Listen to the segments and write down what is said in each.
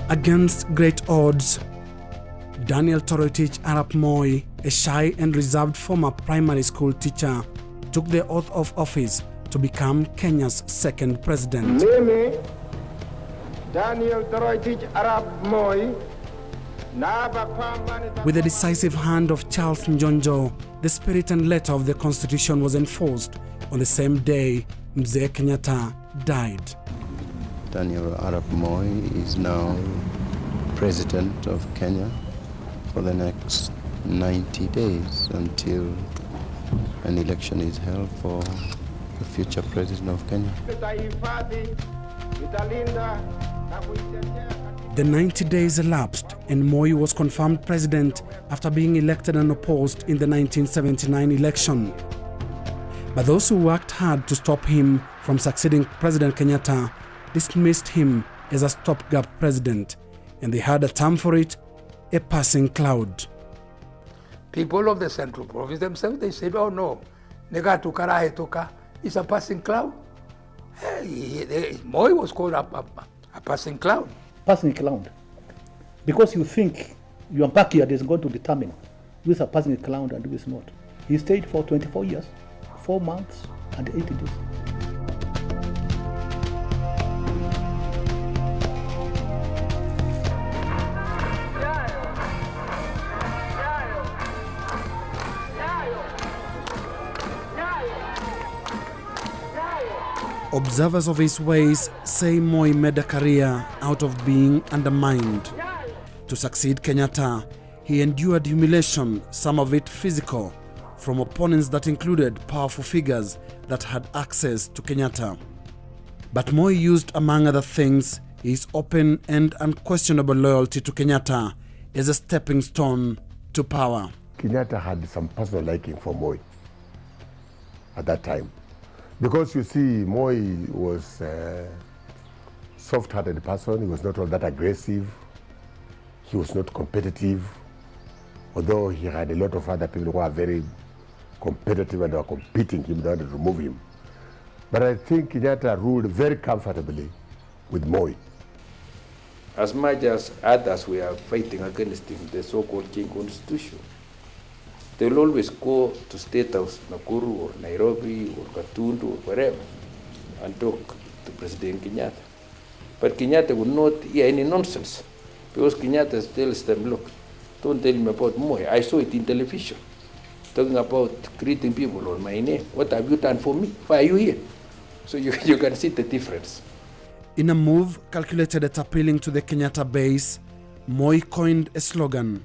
Against great odds, Daniel Toroitich Arap Moi, a shy and reserved former primary school teacher, took the oath of office to become Kenya's second president. Mimi, Daniel Toroitich Arap Moi, with the decisive hand of Charles Njonjo, the spirit and letter of the Constitution was enforced on the same day Mzee Kenyatta died. Daniel Arap Moi is now president of Kenya for the next 90 days until an election is held for the future president of Kenya. The 90 days elapsed and Moi was confirmed president after being elected unopposed in the 1979 election. But those who worked hard to stop him from succeeding President Kenyatta dismissed him as a stopgap president, and they had a term for it, a passing cloud. People of the Central Province themselves, they said, oh no, it's a passing cloud. Moi was called a passing cloud. Passing cloud. Because you think your backyard is going to determine who is a passing cloud and who is not. He stayed for 24 years, 4 months and 80 days. Observers of his ways say Moi made a career out of being undermined. To succeed Kenyatta, he endured humiliation, some of it physical, from opponents that included powerful figures that had access to Kenyatta. But Moi used, among other things, his open and unquestionable loyalty to Kenyatta as a stepping stone to power. Kenyatta had some personal liking for Moi at that time. Because you see, Moi was a soft-hearted person. He was not all that aggressive. He was not competitive. Although he had a lot of other people who are very competitive and were competing him, they wanted to remove him. But I think Kenyatta ruled very comfortably with Moi. As much as others were fighting against him, the so-called King Constitution, they will always go to State House, Nakuru or Nairobi or Gatundu or wherever and talk to President Kenyatta. But Kenyatta would not hear any nonsense because Kenyatta tells them, look, don't tell me about Moi. I saw it in television, talking about greeting people on my name. What have you done for me? Why are you here? So you can see the difference. In a move calculated at appealing to the Kenyatta base, Moi coined a slogan,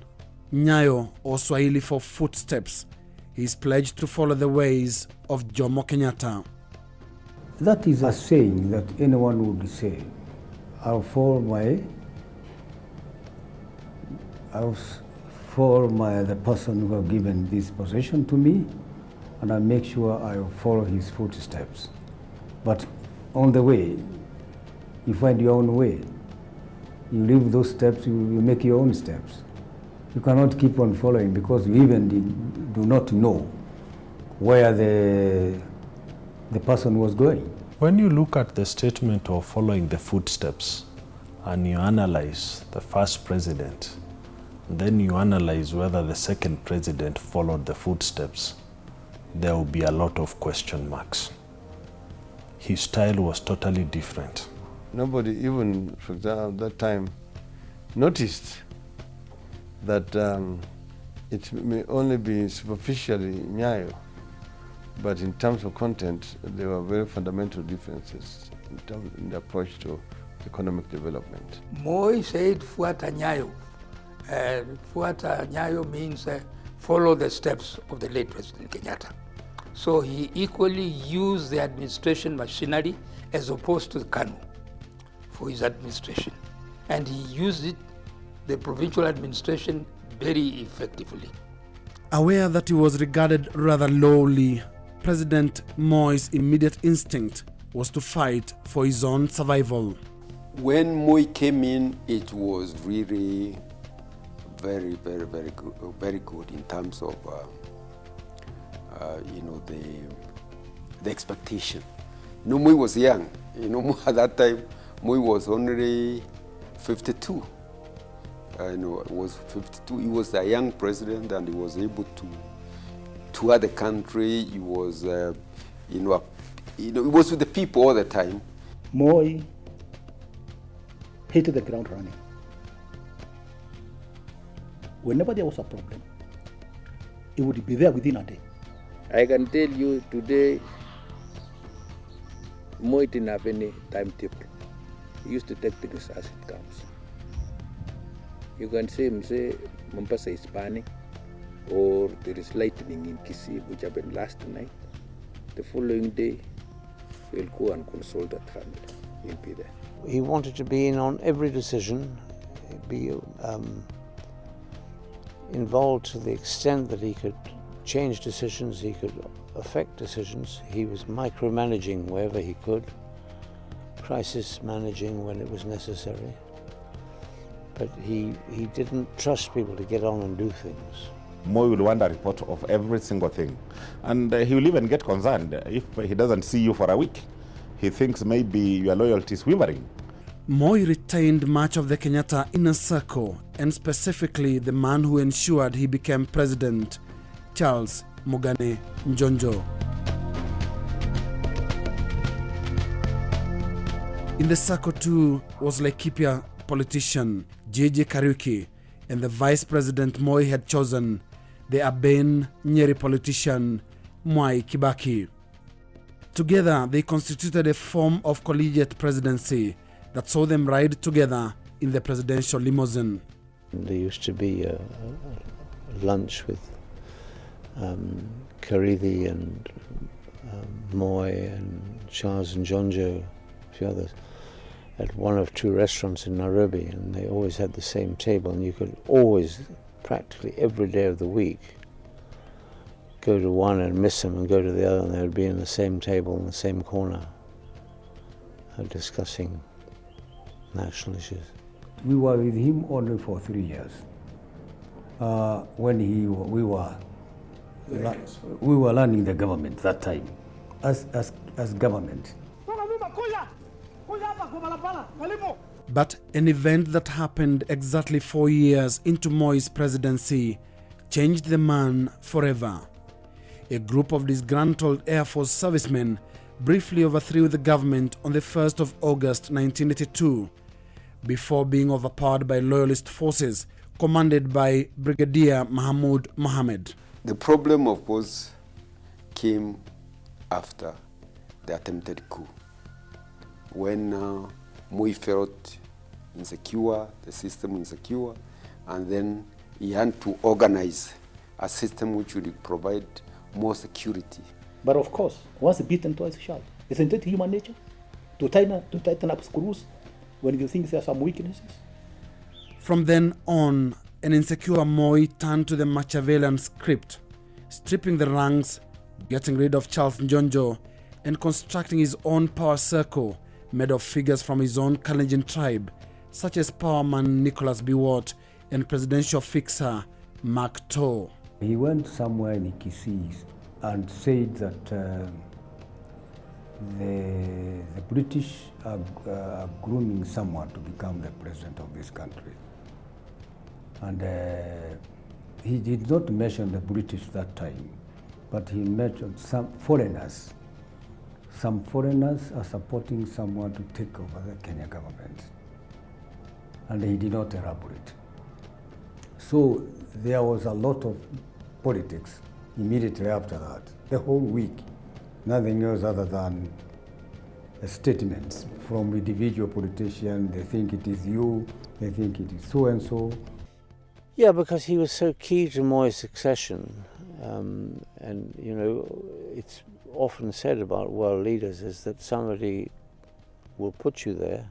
Nyayo, or Swahili for footsteps. He is pledged to follow the ways of Jomo Kenyatta. That is a saying that anyone would say. I'll follow the person who has given this position to me, and I make sure I'll follow his footsteps. But on the way, you find your own way. You leave those steps, you make your own steps. You cannot keep on following because you even do not know where the person was going. When you look at the statement of following the footsteps and you analyze the first president, then you analyze whether the second president followed the footsteps, there will be a lot of question marks. His style was totally different. Nobody even, for example, at that time noticed that it may only be superficially Nyayo, but in terms of content, there were very fundamental differences in the approach to economic development. Moi said, Fuata Nyayo. Fuata Nyayo means follow the steps of the late President Kenyatta. So he equally used the administration machinery as opposed to the KANU for his administration. And he used it, the provincial administration, very effectively. Aware that he was regarded rather lowly, President Moi's immediate instinct was to fight for his own survival. When Moi came in, it was really very good in terms of the expectation. Moi was young. At that time, Moi was only 52. was 52. He was a young president, and he was able to tour the country. He was, he was with the people all the time. Moi hit the ground running. Whenever there was a problem, he would be there within a day. I can tell you today, Moi didn't have any timetable. He used to take things as it comes. You can see him say Mombasa is burning, or there is lightning in Kisii, which happened last night. The following day, we'll go and consult that family. He'll be there. He wanted to be in on every decision, be involved to the extent that he could change decisions, he could affect decisions. He was micromanaging wherever he could, crisis managing when it was necessary. But he didn't trust people to get on and do things. Moi will want a report of every single thing. And he will even get concerned if he doesn't see you for a week. He thinks maybe your loyalty is wavering. Moi retained much of the Kenyatta inner circle, and specifically the man who ensured he became president, Charles Mogane Njonjo. In the circle too was Laikipia politician J.J. Kariuki and the vice president Moi had chosen, the Aben Nyeri politician Mwai Kibaki. Together they constituted a form of collegiate presidency that saw them ride together in the presidential limousine. There used to be a lunch with Karithi and Moi and Charles and Njonjo, a few others, at one of two restaurants in Nairobi, and they always had the same table, and you could always, practically every day of the week, go to one and miss them and go to the other, and they would be in the same table in the same corner discussing national issues. We were with him only for 3 years. When we were running the government that time, as government. But an event that happened exactly 4 years into Moi's presidency changed the man forever. A group of disgruntled Air Force servicemen briefly overthrew the government on the 1st of August 1982, before being overpowered by loyalist forces commanded by Brigadier Mahmoud Mohammed. The problem, of course, came after the attempted coup, when Moi felt insecure, the system insecure, and then he had to organize a system which would provide more security. But of course, once beaten, twice shy. Isn't it human nature to tighten up screws when you think there are some weaknesses? From then on, an insecure Moi turned to the Machiavellian script, stripping the ranks, getting rid of Charles Njonjo, and constructing his own power circle made of figures from his own Kalenjin tribe, such as powerman Nicholas Biwott and presidential fixer Mark Too. He went somewhere in Kisii and said that the British are grooming someone to become the president of this country. And he did not mention the British that time, but he mentioned some foreigners. Some foreigners are supporting someone to take over the Kenya government. And he did not elaborate. So there was a lot of politics immediately after that. The whole week, nothing else other than statements from individual politicians. They think it is you, they think it is so and so. Yeah, because he was so key to Moi's succession. And, you know, it's often said about world leaders is that somebody will put you there,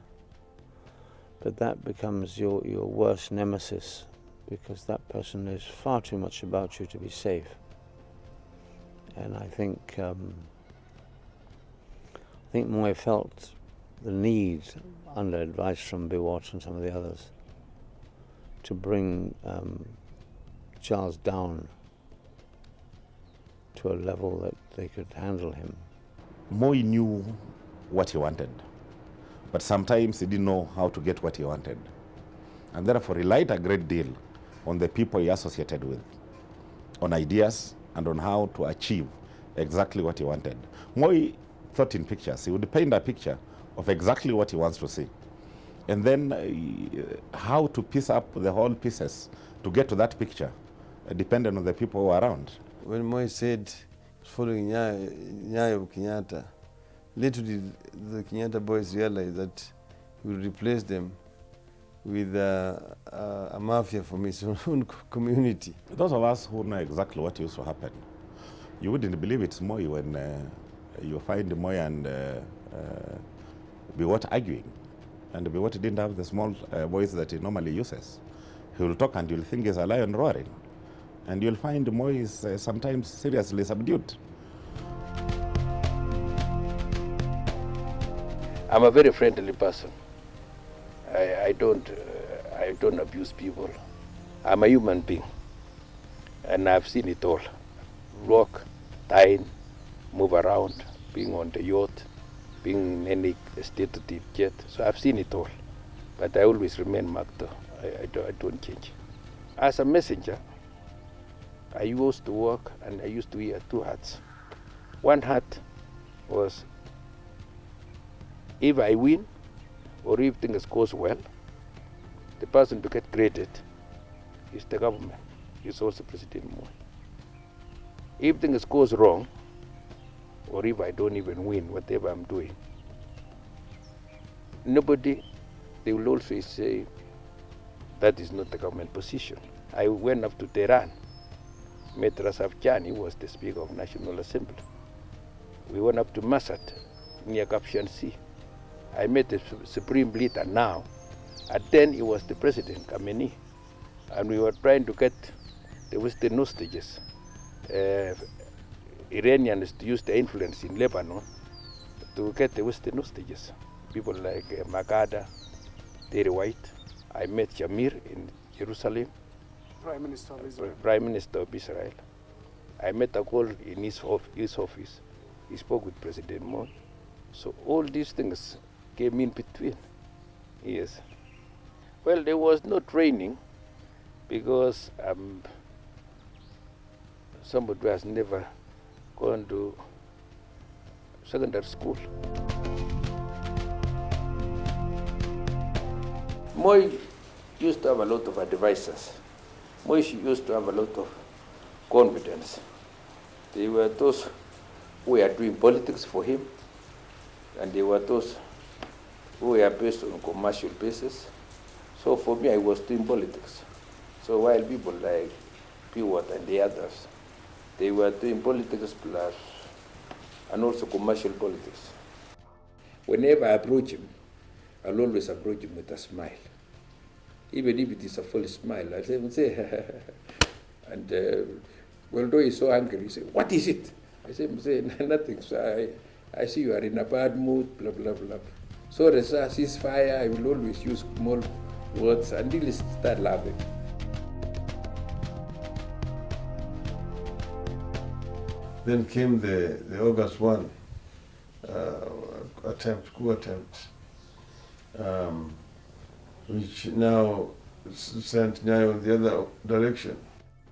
but that becomes your worst nemesis, because that person knows far too much about you to be safe. And I think Moi felt the need, under advice from Biwott and some of the others, to bring Charles down to a level that they could handle him. Moi knew what he wanted, but sometimes he didn't know how to get what he wanted. and therefore relied a great deal on the people he associated with, on ideas and on how to achieve exactly what he wanted. Moi thought in pictures. He would paint a picture of exactly what he wants to see. And then how to piece up the whole pieces to get to that picture depended on the people who were around. When Moi said following Nyayo Kenyatta, little did the Kenyatta boys realize that he would replace them with a mafia from his own community. Those of us who know exactly what used to happen, you wouldn't believe it's Moi when you find Moi and Biwott arguing. And Biwott didn't have the small voice that he normally uses. He will talk and you'll think he's a lion roaring. And you'll find Moi is sometimes seriously subdued. I'm a very friendly person. I don't abuse people. I'm a human being, and I've seen it all. Walk, dine, move around, being on the yacht, being in any state of the jet. So I've seen it all, but I always remain Magdo. I don't change. As a messenger, I used to work and I used to wear two hats. One hat was if I win or if things goes well, the person to get credit is the government. Is also President Moi. If things goes wrong, or if I don't even win whatever I'm doing, nobody, they will always say that is not the government position. I went up to Tehran, met Rasafjani, who was the Speaker of National Assembly. We went up to Masat, near Caspian Sea. I met the Supreme Leader now, and then he was the President, Khamenei, and we were trying to get the Western hostages. Iranians to use the influence in Lebanon to get the Western hostages. People like Magada, Terry White. I met Shamir in Jerusalem, Prime Minister of Israel. Prime Minister of Israel. I met Akol in his office. He spoke with President Moi. So all these things came in between. Yes. Well, there was no training because somebody who has never gone to secondary school. Moi used to have a lot of advisors. Moi used to have a lot of confidence. They were those who were doing politics for him, and they were those who were based on commercial basis. So for me, I was doing politics. So while people like Biwott and the others, they were doing politics plus and also commercial politics. Whenever I approach him, I'll always approach him with a smile. Even if it is a full smile, I'll say, and although he's so angry, he says, "What is it?" I say, "Nothing, sir. I see you are in a bad mood, blah, blah, blah." So the ceasefire, I will always use small words until he start laughing. Then came the August 1 coup attempt, which now sent Nyayo in the other direction.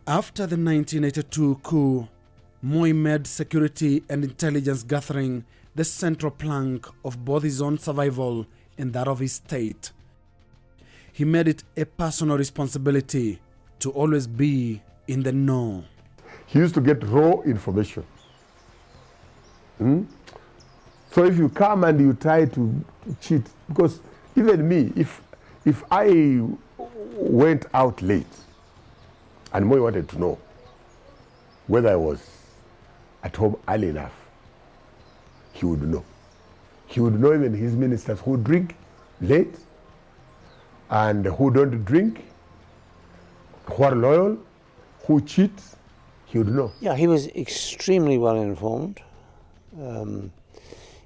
After the 1982 coup, Moi made security and intelligence gathering the central plank of both his own survival and that of his state. He made it a personal responsibility to always be in the know. He used to get raw information. So if you come and you try to cheat, because even me, if I went out late and Moi wanted to know whether I was at home early enough, he would know. He would know even his ministers who drink late and who don't drink, who are loyal, who cheat, he would know. Yeah, he was extremely well informed.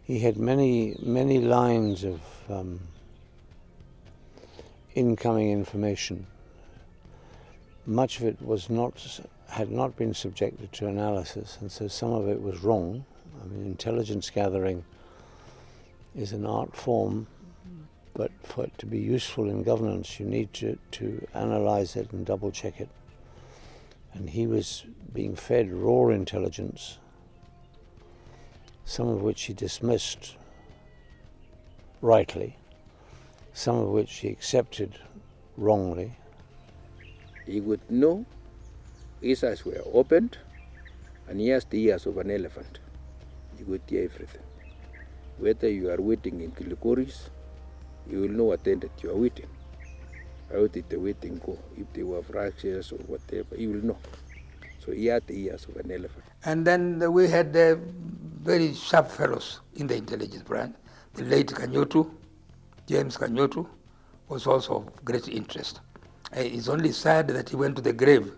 He had many lines of incoming information. Much of it had not been subjected to analysis, and so some of it was wrong. I mean, intelligence gathering is an art form but for it to be useful in governance, you need to analyze it and double check it. And he was being fed raw intelligence, some of which he dismissed rightly, some of which he accepted wrongly. He would know, his eyes were opened, and he has the ears of an elephant. You could hear everything. Whether you are waiting in Kilikoris, you will know what that you are waiting. How did the waiting go? If they were fractures or whatever, you will know. So he had the ears of an elephant. And then we had very sharp fellows in the intelligence branch. The late Kanyotu, James Kanyotu, was also of great interest. It's only sad that he went to the grave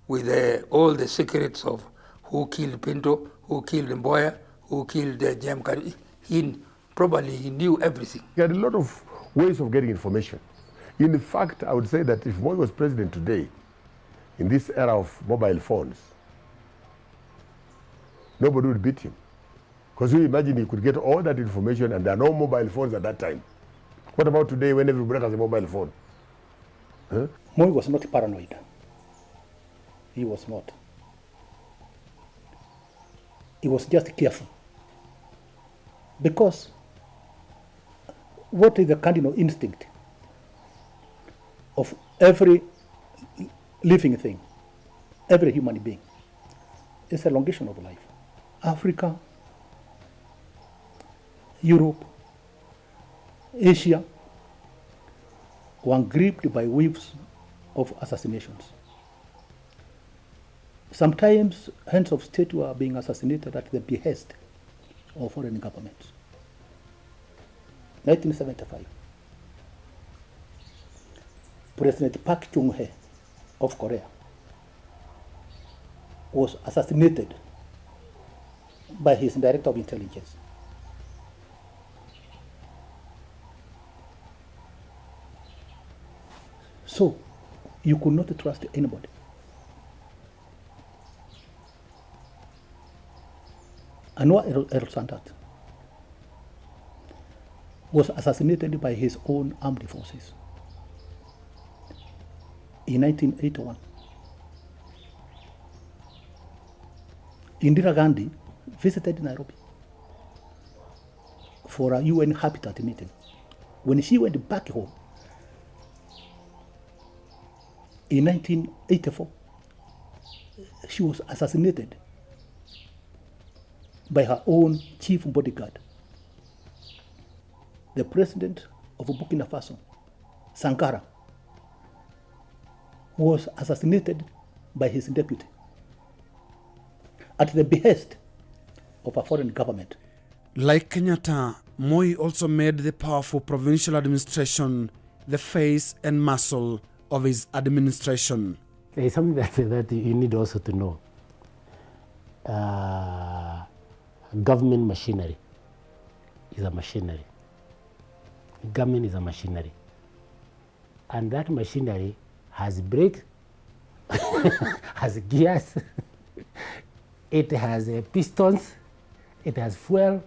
with all the secrets of who killed Pinto, who killed Mboya, who killed Jem Kari. Probably he knew everything. He had a lot of ways of getting information. In fact, I would say that if Moi was president today, in this era of mobile phones, nobody would beat him. Because you imagine he could get all that information and there are no mobile phones at that time. What about today when everybody has a mobile phone? Huh? Moi was not paranoid. He was not. He was just careful. Because what is the cardinal instinct of every living thing, every human being? It's a elongation of life. Africa, Europe, Asia were gripped by waves of assassinations. Sometimes heads of state were being assassinated at the behest of foreign governments. 1975, President Park Chung-hee of Korea was assassinated by his director of intelligence. So, you could not trust anybody. Anwar el-Sadat was assassinated by his own armed forces in 1981. Indira Gandhi visited Nairobi for a UN Habitat meeting. When she went back home in 1984, she was assassinated by her own chief bodyguard. The president of Burkina Faso, Sankara, was assassinated by his deputy at the behest of a foreign government. Like Kenyatta, Moi also made the powerful provincial administration the face and muscle of his administration. There is something that you need also to know. Government machinery is a machinery. Government is a machinery. And that machinery has brakes, has gears, it has pistons, it has fuel.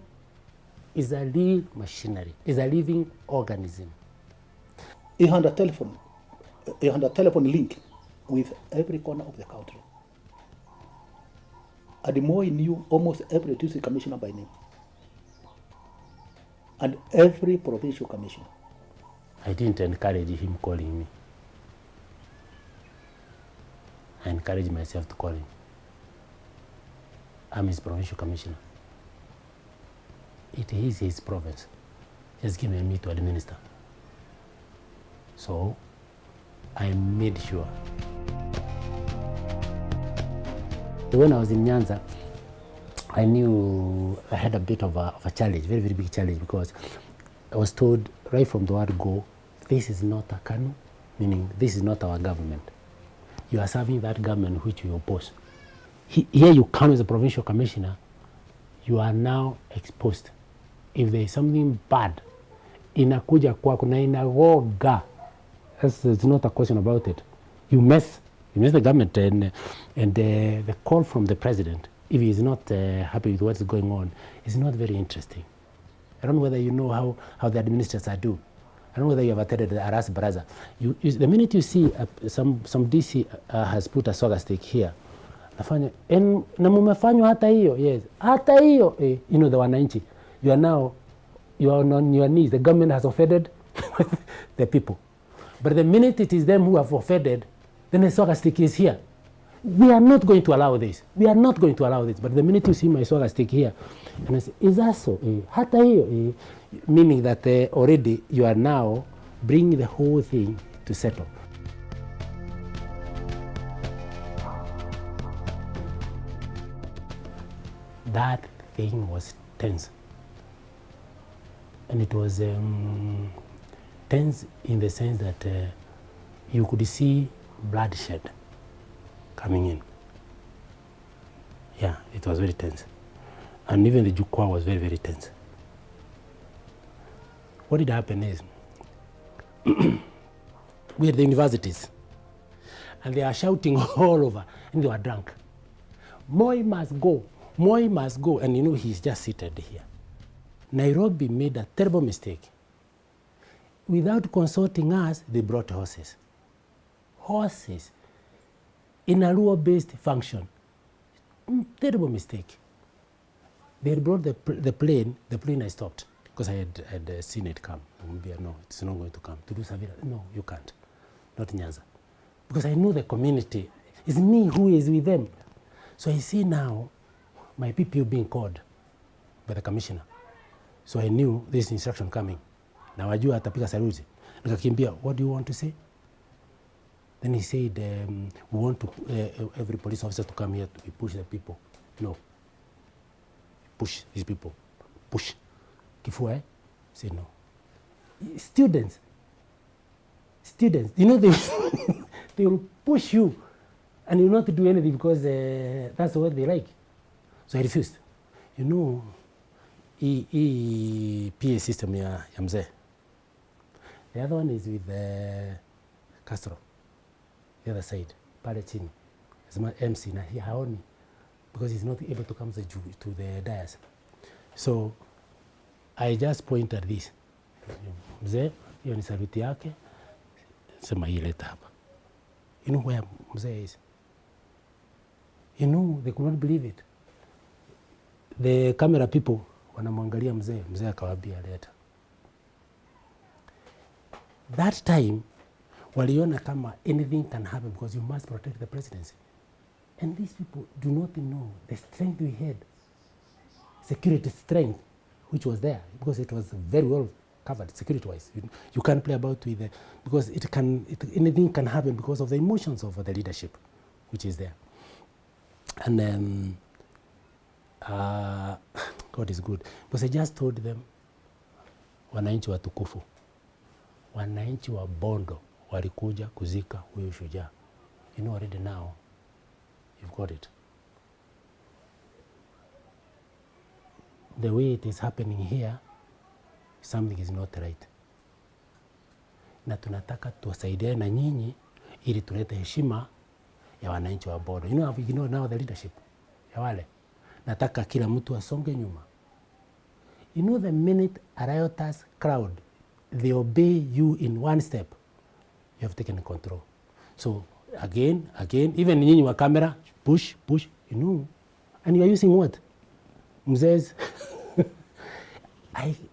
It's a real machinery. It's a living organism. He had a telephone link with every corner of the country. And Moi knew almost every district commissioner by name. And every provincial commissioner. I didn't encourage him calling me. I encouraged myself to call him. I'm his provincial commissioner. It is his province. Just give me to administer. So I made sure. When I was in Nyanza, I knew I had a bit of a challenge, very, very big challenge, because I was told right from the word go, this is not a KANU, meaning this is not our government. You are serving that government which you oppose. Here you come as a provincial commissioner, you are now exposed. If there is something bad, inakuja kwako na inagoga. There's not a question about it. You mess the government, and the call from the president, if he is not happy with what's going on, is not very interesting. I don't know whether you know how the administrators do, I don't know whether you have attended the Aras Baraza. The minute you see some DC has put a soga stick here, nafanya na mumefanywa hata hiyo, yes, hata hiyo, you know, the wananchi, you are on your knees. The government has offended the people. But the minute it is them who have offended, then the soga stick is here. We are not going to allow this. We are not going to allow this. But the minute you see my soga stick here, and I say, is that so? Hata hiyo, meaning that already you are now bringing the whole thing to settle. That thing was tense. And it was tense in the sense that you could see bloodshed coming in. Yeah, it was very tense. And even the Jukwaa was very, very tense. What did happen is, we had the universities, and they are shouting all over, and they were drunk. Moi must go, Moi must go, and you know, he's just seated here. Nairobi made a terrible mistake. Without consulting us, they brought horses. Horses in a Luo-based function. Terrible mistake. They had brought the plane I stopped because I had seen it come. No, it's not going to come. To do surveillance, no, you can't. Not Nyanza. Because I know the community. It's me who is with them. So I see now my PPO being called by the commissioner. So I knew this instruction coming. Na wajua atapiga saluti. Nikakimbia, what do you want to say? Then he said, we want to every police officer to come here to push the people. No. Push these people. Push. Kifua, eh? Say no. Students, you know, they will push you and you not do anything because that's what they like. So I refused. You know, PA system ya mzee. The other one is with Castro, the other side, pale chini. As my MC na haoni because he's not able to come to the dais. So I just pointed this. Mzee, hiyo ni saluti yake. Sema hii leta hapa. You know where mzee is? You know, they could not believe it. The camera people wanamwangalia mzee, mzee akawaambia leta. That time, waliona kama anything can happen because you must protect the presidency. And these people do not know the strength we had, security strength, which was there because it was very well covered security-wise. You can't play about with it because anything can happen because of the emotions of the leadership, which is there. And then, God is good. Because I just told them, wananchi watukufu, wananchi wa Bondo walikuja kuzika huyu shujaa. You know already now, you've got it. The way it is happening here, something is not right. Na tunataka tuwasaidiane na nyinyi ili tulete heshima ya wananchi wa Bondo. You know now the leadership ya wale. Nataka kila mtu asonge nyuma. You know the minute a riotous crowd, they obey you in one step, you have taken control. So again, even nyinyi wa camera, push, you know. And you are using what? Mzes.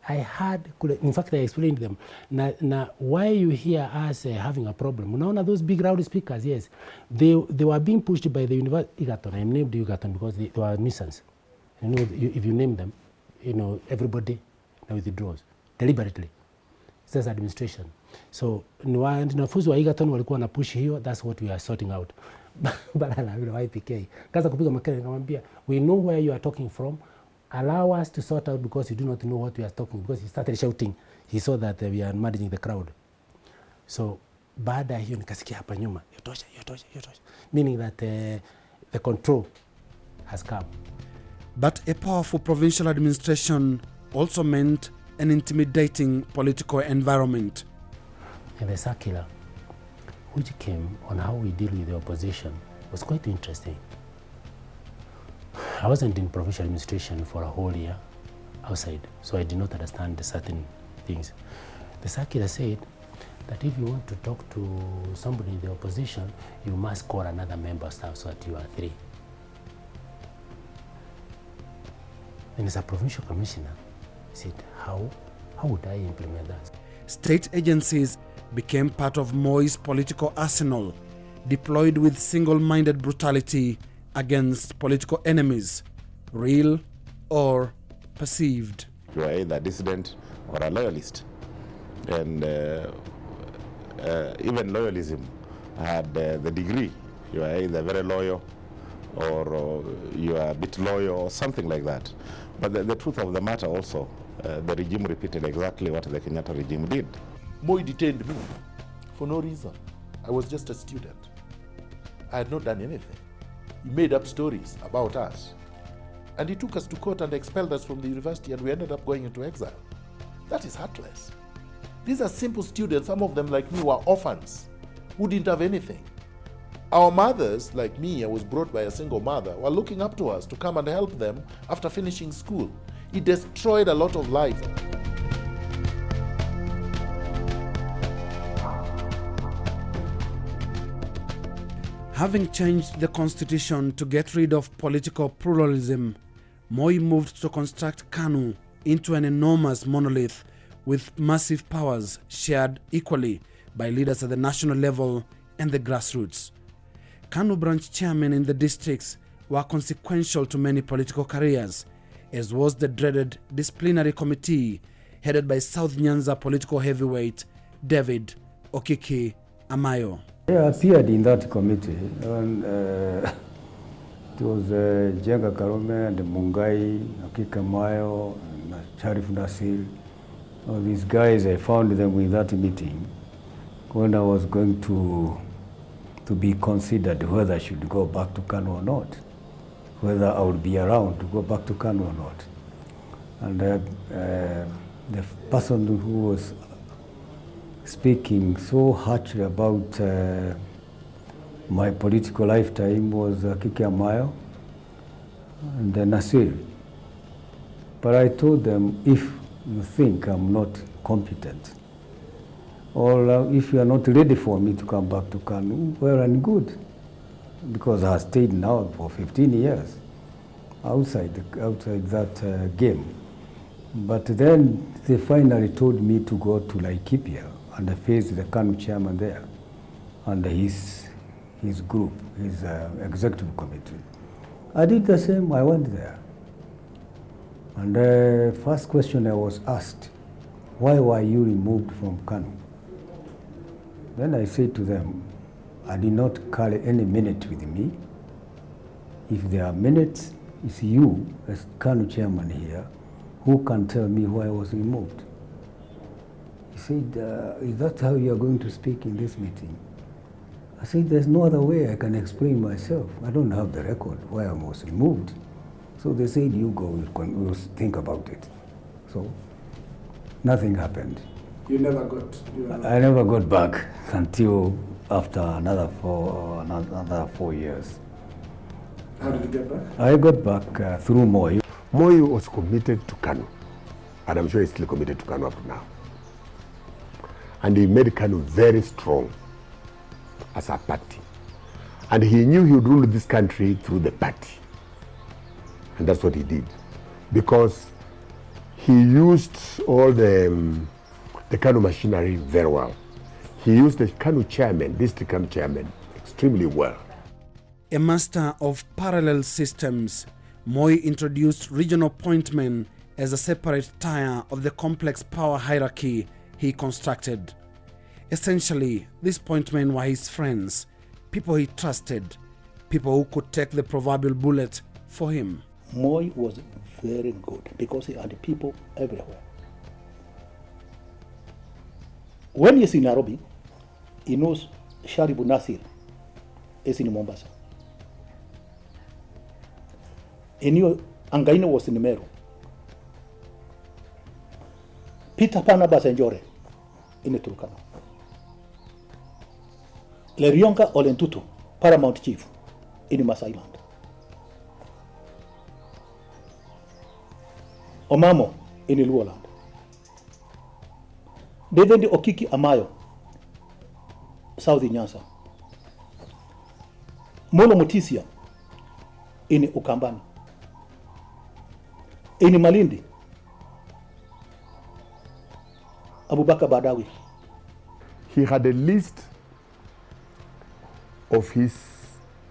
I had, in fact I explained them, na why you hear us having a problem. Unaona those big loud speakers, yes, they were being pushed by the university. Egerton, I named Egerton because they were a nuisance. You know, if you name them, you know, everybody withdraws deliberately. It's just administration. So wanafunzi wa Egerton walikuwa na push hiyo, that's what we are sorting out. But na YPK kaza kupiga makelele nikamwambia, we know where you are talking from. Allow us to sort out because you do not know what we are talking, because he started shouting. He saw that we are managing the crowd. So baada hiyo nikasikia hapa nyuma, yotosha. Meaning that the control has come. But a powerful provincial administration also meant an intimidating political environment. And the circular, which came on how we deal with the opposition, was quite interesting. I wasn't in provincial administration for a whole year outside, so I did not understand certain things. The circular said that if you want to talk to somebody in the opposition, you must call another member of staff so that you are 3. And as a provincial commissioner, I said, how would I implement that? State agencies became part of Moi's political arsenal, deployed with single-minded brutality against political enemies, real or perceived. You are either a dissident or a loyalist. And even loyalism had the degree. You are either very loyal or you are a bit loyal or something like that. But the truth of the matter also, the regime repeated exactly what the Kenyatta regime did. Moi detained me for no reason. I was just a student. I had not done anything. He made up stories about us. And he took us to court and expelled us from the university, and we ended up going into exile. That is heartless. These are simple students, some of them like me were orphans who didn't have anything. Our mothers, like me, I was brought by a single mother, were looking up to us to come and help them after finishing school. It destroyed a lot of lives. Having changed the constitution to get rid of political pluralism, Moi moved to construct KANU into an enormous monolith with massive powers shared equally by leaders at the national level and the grassroots. KANU branch chairmen in the districts were consequential to many political careers, as was the dreaded disciplinary committee headed by South Nyanza political heavyweight David Okiki Amayo. I appeared in that committee, and it was Jenga Karume and Mungai, Okiki Amayo, and Sharif Nasir. All these guys, I found them in that meeting when I was going to be considered whether I should go back to KANU or not, whether I would be around to go back to KANU or not. And the person who was speaking so harshly about my political lifetime was Okiki Amayo and Nasir. But I told them, if you think I'm not competent, or if you are not ready for me to come back to KANU, well and good, because I stayed now for 15 years outside that game. But then they finally told me to go to Laikipia and face the KANU chairman there and his group, his executive committee. I did the same. I went there. And the first question I was asked, why were you removed from KANU? Then I said to them, I did not carry any minute with me. If there are minutes, it's you, as KANU chairman here, who can tell me why I was removed. He said, is that how you are going to speak in this meeting? I said, there's no other way I can explain myself. I don't have the record why I was removed. So they said, you go, we'll think about it. So nothing happened. You never got... I never got back until after another 4 years. How did you get back? I got back through Moi. Moi was committed to KANU, and I'm sure he's still committed to KANU up to now. And he made KANU very strong as a party. And he knew he would rule this country through the party. And that's what he did. Because he used all the KANU machinery very well. He used the KANU chairman, district KANU chairman, extremely well. A master of parallel systems, Moi introduced regional appointment as a separate tier of the complex power hierarchy he constructed. Essentially, these appointmen were his friends, people he trusted, people who could take the proverbial bullet for him. Moi was very good because he had people everywhere. When he's in Nairobi, he knows Sharibu Nasir is in Mombasa. He knew Angaino was in Meru. Peter Panabas Njore in Turkana. Lerionka Olentutu, Paramount Chief in Masai Land. Omamo in Luoland. David Okiki Amayo, South Nyanza. Mono Mutisia in Ukambani. In Malindi, Abubakar Badawi. He had a list of his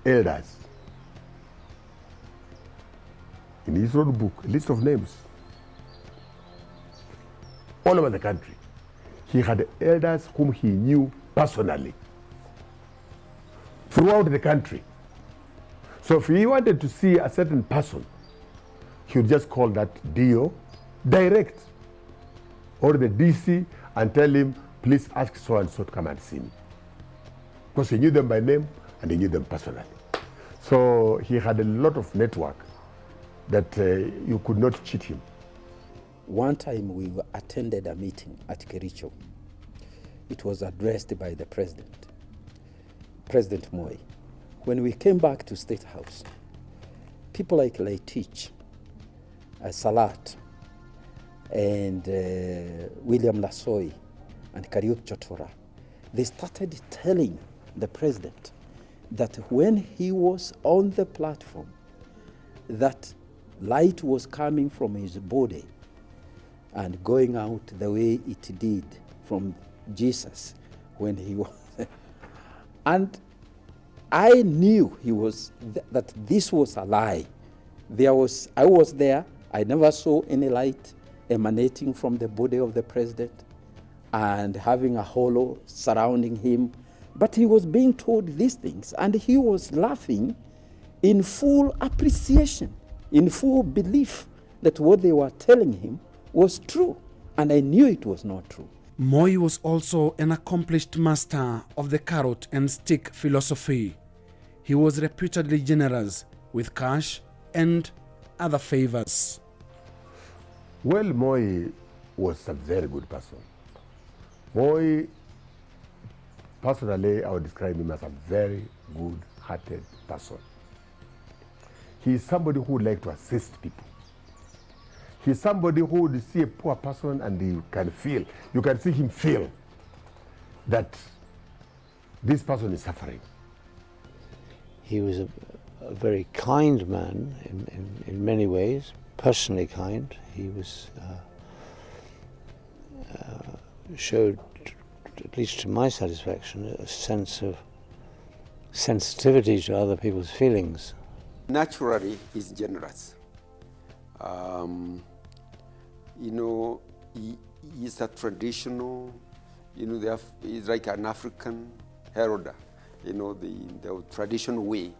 elders in his road book, a list of names all over the country. He had elders whom he knew personally throughout the country. So if he wanted to see a certain person, he would just call that DO direct or the DC and tell him, please ask so and so to come and see me. Because he knew them by name and he knew them personally. So he had a lot of network that you could not cheat him. One time we attended a meeting at Kericho. It was addressed by the president, President Moi. When we came back to State House, people like Toroitich, Salat, and William Lasoi, and Kariuki Chotora, they started telling the president that when he was on the platform, that light was coming from his body and going out the way it did from Jesus when he was. And I knew he was that this was a lie. I was there. I never saw any light emanating from the body of the president and having a halo surrounding him. But he was being told these things, and he was laughing in full appreciation, in full belief that what they were telling him was true. And I knew it was not true. Moi was also an accomplished master of the carrot and stick philosophy. He was reputedly generous with cash and other favors. Well, Moi was a very good person. Moi, personally, I would describe him as a very good-hearted person. He is somebody who would like to assist people. He's somebody who would see a poor person and you can see him feel that this person is suffering. He was a very kind man in many ways, personally kind. He was showed, at least to my satisfaction, a sense of sensitivity to other people's feelings. Naturally, he's generous. He's a traditional, he's like an African herald, the traditional way.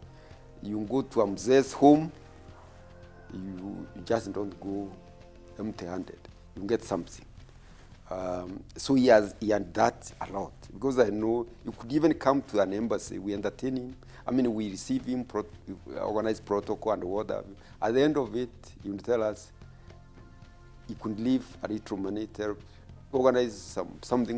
You go to a mzee's home, you just don't go empty-handed. You get something. So he had that a lot, because I know you could even come to an embassy, we entertain him. I mean, we receive him, organize protocol and whatever. At the end of it, he will tell us he could leave a little money, organize something